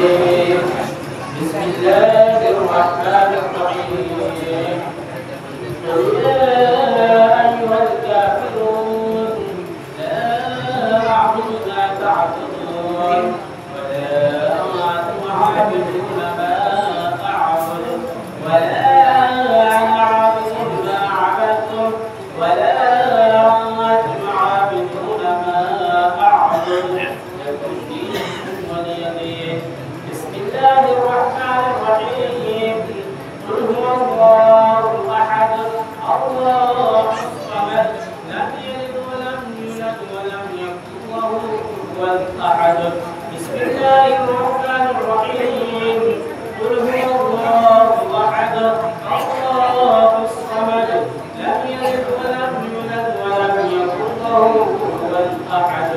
الرجيم بسم الله الرحمن الرحيم قل يا أيها الكافرون لا أعبد ما تعبدون ولا أنتم عابدون ما أعبد ولا أنا عابد ما عبدتم ولا أنتم عابدون ما أعبد لكم دينكم ولي دين بسم الله الرحمن الرحيم قل هو الله أحد الله الصمد لم يلد ولم يولد ولم يكن له كفوا أحد بسم الله الرحمن الرحيم قل هو الله أحد الله الصمد لم يلد ولم يولد ولم يكن له كفوا أحد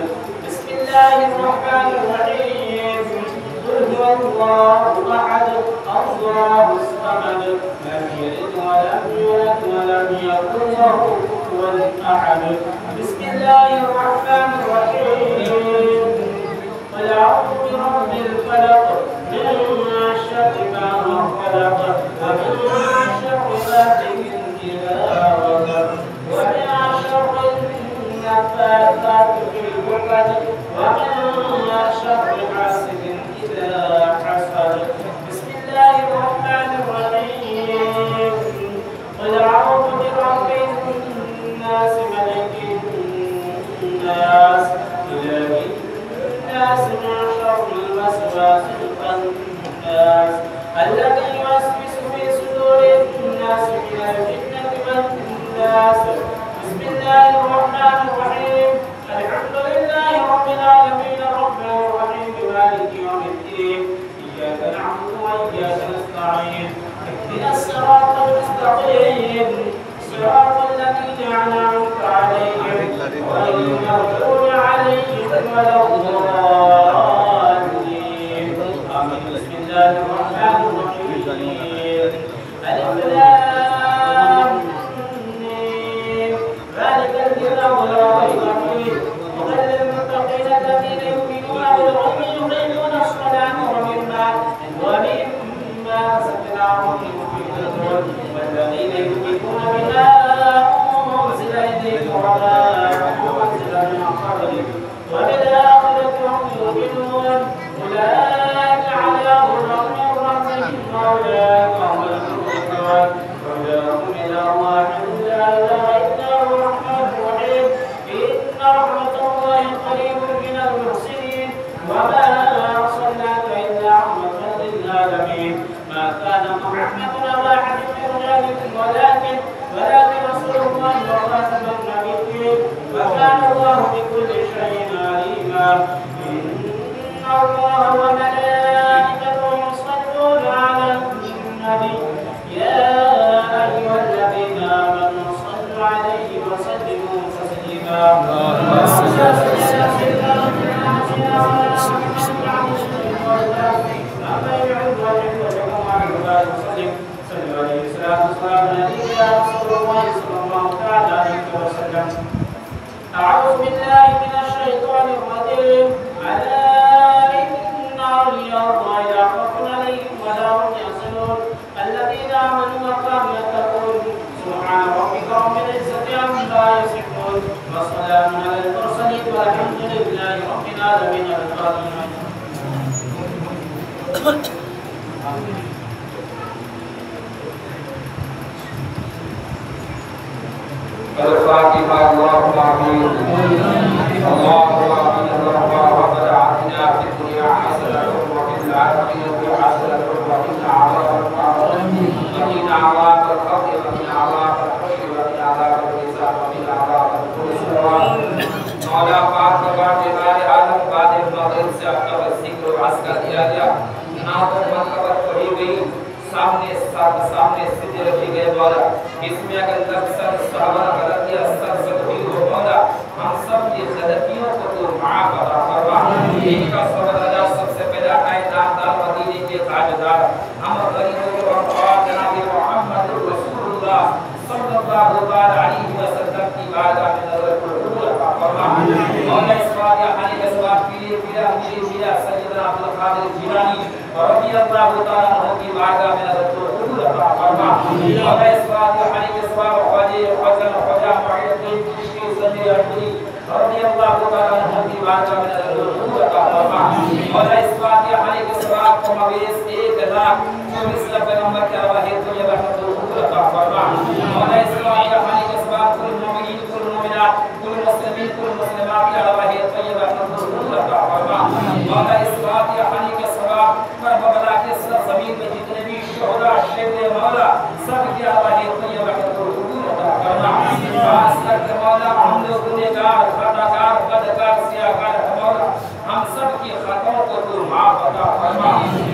بسم الله الرحمن الرحيم قل هو الله أحد الله الصمد لم يلد ولم يولد ولم يكن له كفوا أحد بسم الله الرحمن الرحيم قل أعوذ برب الفلق من شر ما خلق ومن شر غاسق إذا وقب ومن شر النفاثات في العقد ومن شر حاسد إذا حسد بسم الله الرحمن الرحيم قل أعوذ برب الناس ملك الناس إله الناس من شر الوسواس الخناس الذي يوسوس في صدور الناس من الجنة والناس بسم الله الرحمن الرحيم الحمد لله رب العالمين الرحمن الرحيم مالك يوم الدين إياك نعبد وإياك نستعين اهدنا الصراط المستقيم صراط الذين أنعمت عليهم غير المغضوب عليهم ولا الضالين آمين بسم الله الرحمن الرحيم ألف لام ميم ذلك الكتاب لا ريب فيه هدى للمتقين الذين يؤمنون بالغيب يقيمون الصلاة ومما رزقناهم ينفقون والذين يؤمنون بما أنزل إليك وما أنزل من قبلك وبالآخرة هم يؤمنون أولئك على هدى من ربهم وأولئك هم المفلحون وهداهم إلى الله لا إله إلا هو الرحمن الرحيم إن رحمة الله قريب من المحسنين وما أرسلناك إلا رحمة للعالمين ما كان محمد أبا أحد من رجالكم ولكن رسول الله وخاتم النبيين وكان الله بكل شيء عليما إن الله وملائكته يصلون على النبي يا أيها الذين آمنوا صلوا عليه وسلموا تسليما أعوذ بالله من الشيطان الرجيم ألا إن أولياء الله لا خوف عليهم ولا هم يحزنون الذين آمنوا وكانوا يتقون سبحان ربك رب العزة عما يصفون وسلام على المرسلين والحمد لله رب العالمين الفاتحة الفاتحة الله العظيم الله العظيم ربنا آتنا في الدنيا حسنة وفي الآخرة حسنة وقنا عذاب النار وقنا عذاب القبر وقنا عذاب الحشر وقنا عذاب الحساب وقنا عذاب الخسران مولا पाक भगवान के बारे आलम बाद मगरिब से अब तक जिक्र और वास कर दिया गया नाम मकबर पढ़ी गई सामने सिद्ध रखी गए मौला इसमें अगर नक्सल सहाबा गलतियां सख्त हुई हो मौला हम सब की गलतियों को तू माफ अता फरमा इनका सबर अदा सबसे पहला आयत दाल मदीने के ताजदार हम गरीबों के वफादार जनाब मोहम्मद रसूलुल्लाह सल्लल्लाहु अलैहि वसल्लम की बारगाह में नजर फरमा मौला इस बार या खाली इस बात के लिए मेरा सजदा सैयदना अब्दुल कादिर जिलानी रज़ी अल्लाह तआला अन्हु की बारगाह में नज़र को कबूल अता फरमा। मौला इस बात के हनी के सवाब ख्वाजे फजल ख्वाजा मुईनुद्दीन चिश्ती सदर अजमेरी रज़ी अल्लाह तआला अन्हु की बारगाह में नज़र को कबूल अता फरमा। मौला इस बात के हनी के सवाब को मवेश 1,24 लाख पैगंबर के अरवाह तैयबा को कबूल अता फरमा। मौला इस बात के हनी के सवाब कुल मोमिनीन कुल मोमिनात कुल मुस्लिमीन कुल मुस्लिमात के अरवाह तैयबा को कबूल अता फरमा। मौला इस बात के हनी के सवाब करबला के सरजमीन में जितने भी शोहदा शहीद मौला सब के अरवाह तैयबा को कबूल अता फरमा। खास करके मौला हम लोग गुनहगार खताकार बदकार सियाकार मौला हम सब की खताओं को तू माफ अता फरमा।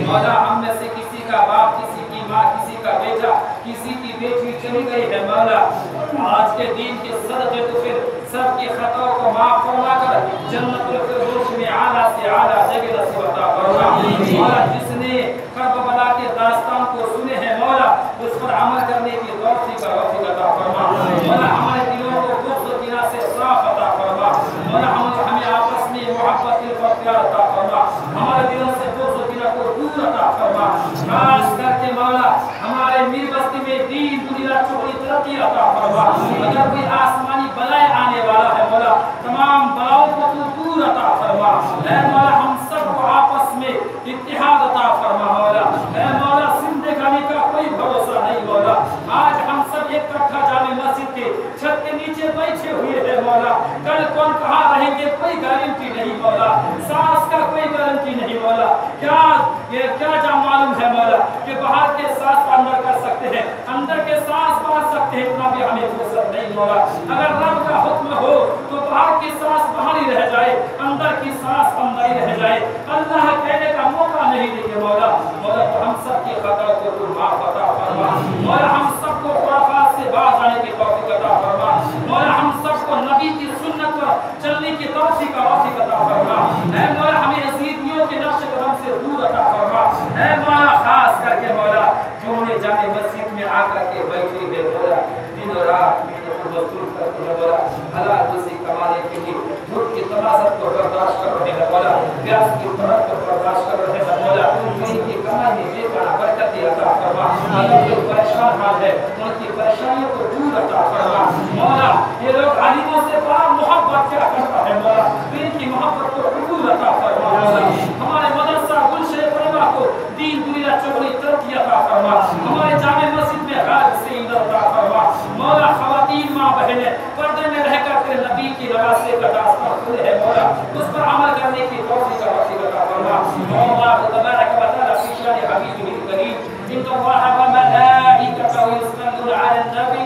मौला हम में से किसी का बाप किसी की माँ किसी का बेटा किसी की बेटी चली गई है मौला आज के दिन के सदक़े तो फिर सबकी खताओं को माफ फरमा कर जन्नतुल फिरदौस में आला से आला जगह नसीब अता फरमा। मौला जिसने करबला के दास्तान को सुने हैं मौला उस पर अमल करने की तौफीक अता फरमा। मौला हमारे दिलों को गुफ्त किना से साफ अता फरमा। मौला हमें आपस में मोहब्बत और प्यार अता फरमा। हमारे दिलों से गुफ्त किना को दूर अता फरमा। खास करके मौला हमारे मीर बस्ती में दीन दुनिया चोरी तरक्की अता फरमा। अगर कोई आसमानी बलाएं आने वाला है मौला तमाम बलाओं को तू दूर अता फरमा। ऐ मौला हम सबको आपस में इत्तेहाद अता फरमा। मौला ऐ मौला जिंदगानी का कोई भरोसा नहीं मौला आज हम सब इकट्ठा जामे मस्जिद के छत के नीचे बैठे हुए हैं मौला कल कौन कहाँ रहेंगे कोई गारंटी नहीं मौला सांस का कोई गारंटी नहीं मौला क्या जा मालूम है मौला कि बाहर के सांस अंदर कर सकते हैं अंदर के सांस बाहर सकते हैं इतना भी हमें फुर्सत नहीं मौला। अगर रब का हुक्म हो तो बाहर की सांस बाहर ही रह जाए अंदर की सांस अंदर ही रह जाए अल्लाह कहने का मौका नहीं देंगे मौला। मौला तो हम सब की खता को तू माफ अता फरमा। मौला हम सबको खुराफात से बाहर आने की तौफीक अता फरमा। मौला हम सबको नबी की सुन्नत पर चलने की तौफीक अता फरमा। ऐ मौला हमें अज़ीदियों के नक्श कदम से दूर अता फरमा। ऐ मौला खास करके मौला जो उन्हें जाने मस्जिद में आकर के बैठे हैं मौला दिन और रात मजदूर करते हैं मौला हलाल रुज़ी कमाने के लिए भूख की तमाशा को बर्दाश्त कर रहे हैं मौला प्यास की तरह को बर्दाश्त कर रहे हैं मौला उनकी कमाई में बेपनाह बरकत अता फरमा। अगर जो परेशान हाल है उनकी परेशानियों को दूर अता फरमा। मौला ये लोग आलिमों से बड़ा मोहब्बत क्या करता है मौला इनकी मोहब्बत को कबूल अता फरमा। हमारे मदरसा गुलशन परिवार को दीन दुनिया चौड़ी तरक्की अता फरमा। हमारे जामे मस्जिद में राज से इधर अता फरमा। मौला खवातीन माँ बहनें पर्दे में रहकर तेरे नबी की नवाज़े का दास्तान खुले है मौला उस पर अमल करने की तौफीक अता फरमा। मौला तबारक व तआला फी शान हबीबिल करीम इन्नल्लाह व मलाइकतहु युसल्लूना अलन नबी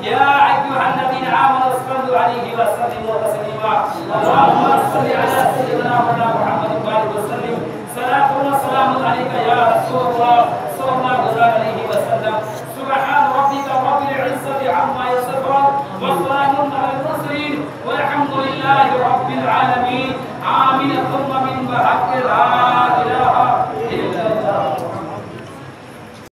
या अय्युहल्लज़ीना आमनू सल्लू अलैहि व सल्लिमू तस्लीमा। अल्लाहुम्मा सल्लि अला सय्यिदिना मुहम्मद व आलिहि व सल्लिम सलातु व सलामु अलैका या रसूलल्लाह सल्लल्लाहु अलैहि व सल्लम। सुब्हान रब्बिका रब्बिल इज्जति अम्मा यसिफून व सलामुन अलल मुरसलीन वल्हम्दुलिल्लाहि रब्बिल आलमीन। आमीन। सुम्मा मिन बहक़ ला इलाहा